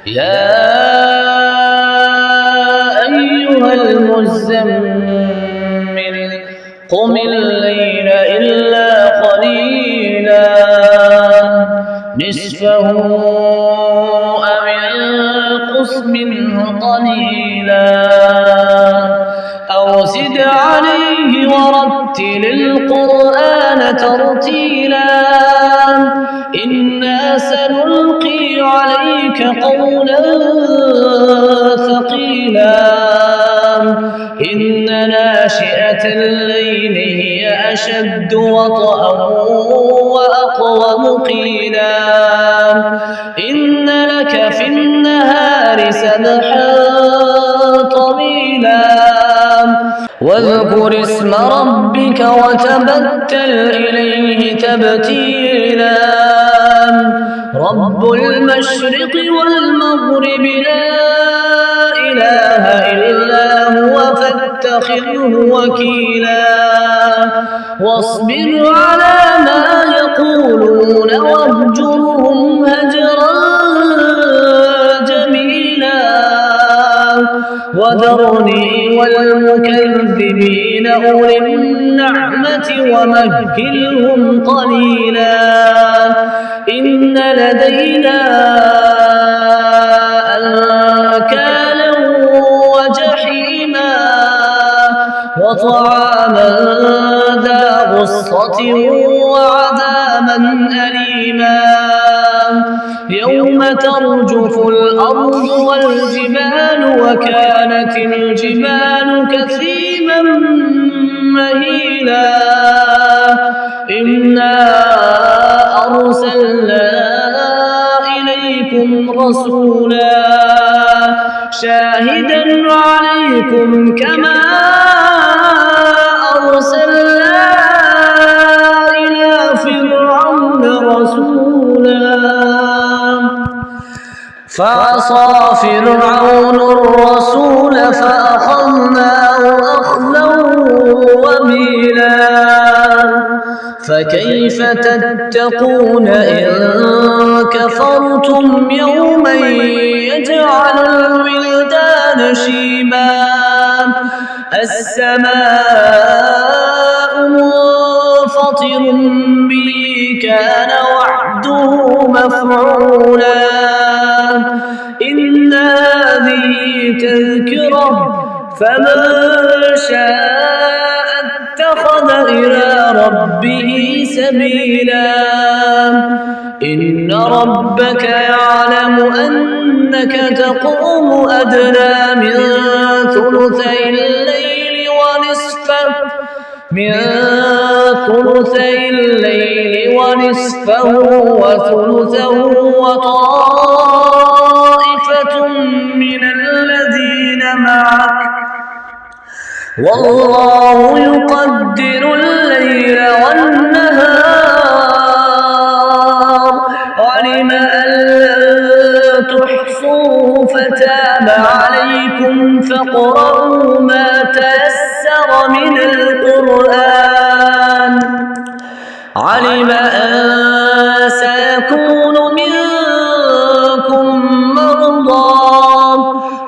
يا أيها المزمل قم الليل إلا قليلا نصفه أو انقص منه قليلا أو زد عليه ورتل القرآن ترتيلا إنا سنلقي عليك قولا ثقيلا إن ناشئة الليل هي أشد وطئا وأقوم قيلا إن لك في النهار سبحا طويلا واذكر اسم ربك وتبتل إليه تبتيلا رب المشرق والمغرب لا إله إلا هو فاتخذه وكيلا واصبر على ما يقولون واهجرهم هجرا جميلا وذرني والمكذبين أولي النعمة ومهلهم قليلا إن لدينا أنكالا وجحيما وطعاما ذا غصة وعذابا أليما يوم ترجف الأرض والجبال وكانت الجبال كثيبا مهيلا إنا أرسلنا إليكم رسولا شاهدا عليكم كما أرسلنا إلى فرعون رسولا فعصى فرعون الرسول فأخذناه أخذا وبيلا فكيف تتقون إن كفرتم يوما يجعل الولدان شيبا السماء منفطر به كان وعده مفعولا إن هذه تذكرة فمن شاء اتخذ إلى ربه سبيلا إن ربك يعلم أنك تقوم أدنى من ثلثي الليل ونصفه وثلثه وطائفة من الذين معك والله يقدر الليل والنهار علم أن لن تحصوه فتاب عليكم فاقرؤوا ما تيسر من القرآن علم أن سيكون منكم مرضى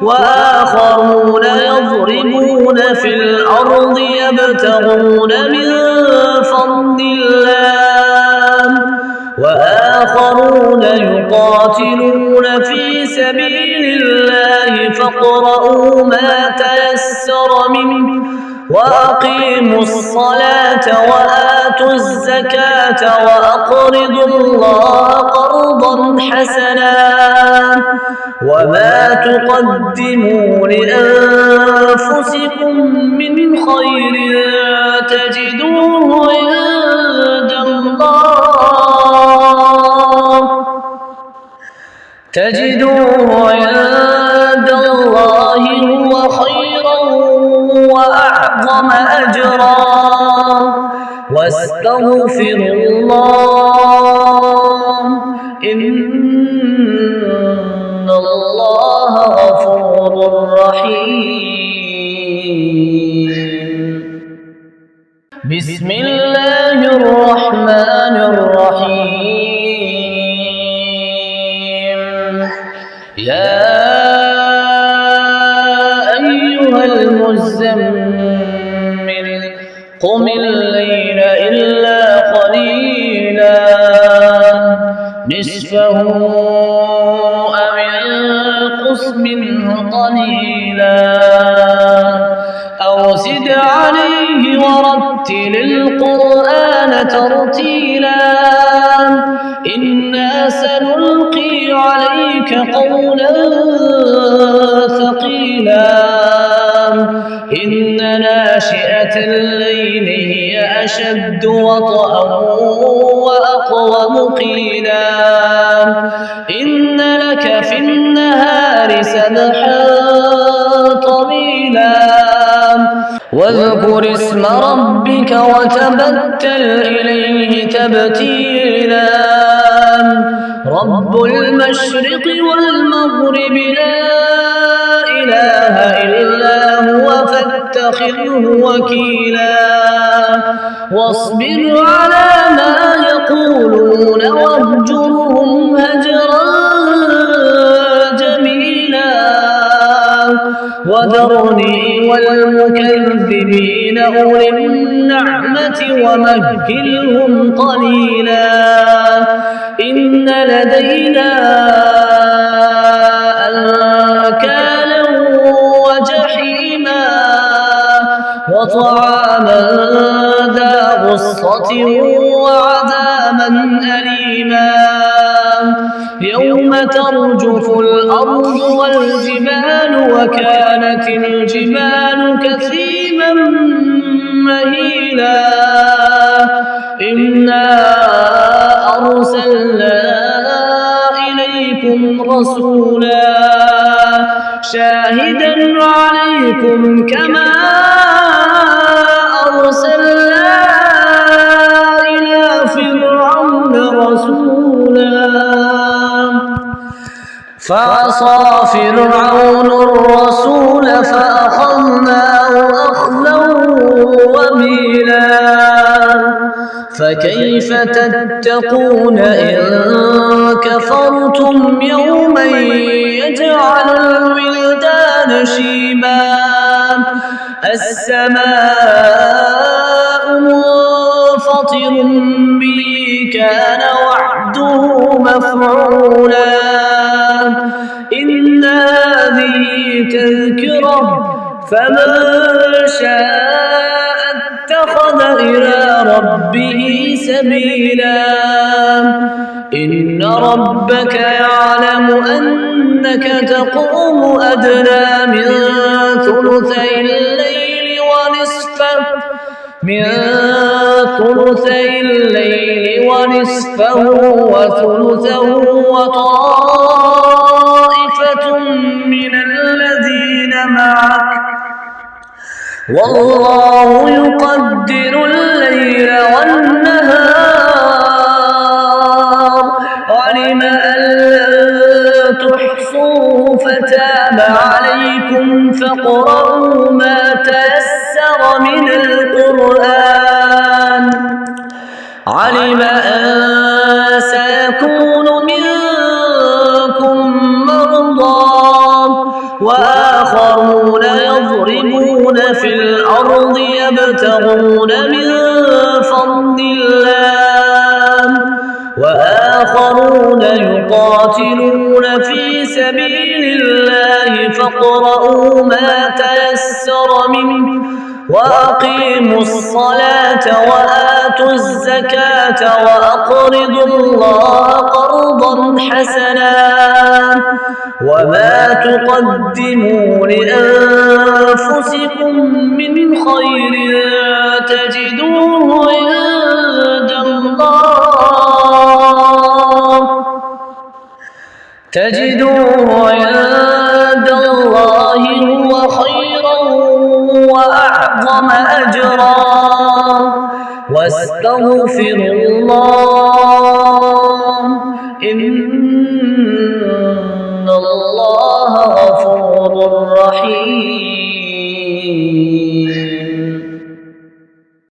وآخرون يضربون في الأرض يبتغون من فضل الله وآخرون يقاتلون في سبيل الله فاقرؤوا ما تيسر منه وأقيموا الصلاة وآتوا الزكاة وأقرضوا الله قرضا حسنا وما تقدموا لأنفسكم من خير تجدوه عند الله هو خيرا وأعظم أجرا واستغفروا الله إن الله غفور رحيم بسم الله الرحمن الرحيم يا أيها المزمل قم الليل إلا قليلا نصفه أو انقص منه قليلا أو زد عليه ورتل القرآن ترتيلا إنا سنلقي عليك قولا ثقيلا إن ناشئة الليل هي أشد وطئا وأقوم قيلا إن لك في النهار سبحا طويلا واذكر اسم ربك وتبتل إليه تبتيلا رب المشرق والمغرب لا إله إلا هو فاتخذه وكيلا واصبر على ما يقولون واهجرهم هجرا جميلا وذرني والمكذبين أولي النعمة ومهلهم قليلا إن لدينا أنكالا وجحيما وطعاما ذا غصة وعذابا أليما يوم ترجف الأرض والجبال وكانت الجبال كثيبا مهيلا إنا أرسلنا إليكم رسولا شاهدا عليكم كما أرسلنا إلى فرعون رسولا فعصى فرعون الرسول فأخذناه أخذا وبيلا فكيف تتقون إن كفرتم يوما يجعل الولدان شيبا السماء منفطر به كان وعده مفعولا إن هذه تذكرة فمن شاء اتخذ إلى ربه سبيلا إن ربك يعلم أنك تقوم أدنى من ثلثي الليل ونصفه وثلثه وطائفة من الذين معك والله يقدر الليل والنهار علم أن لن تحصوا فتاب عليكم فاقرؤوا ما تيسر من القرآن علم أن سيكون منكم مرضى وآخرون يضربون في الأرض يبتغون من فضل الله وآخرون يقاتلون في سبيل الله فاقرؤوا ما تيسر منه وأقيموا الصلاة وآتوا الزكاة وأقرضوا الله قرضا حسنا وما تقدموا لأنفسكم من خير تجدوه عند الله هو خيرا وأعظم أجرا واستغفروا الله إن الله غفور رحيم.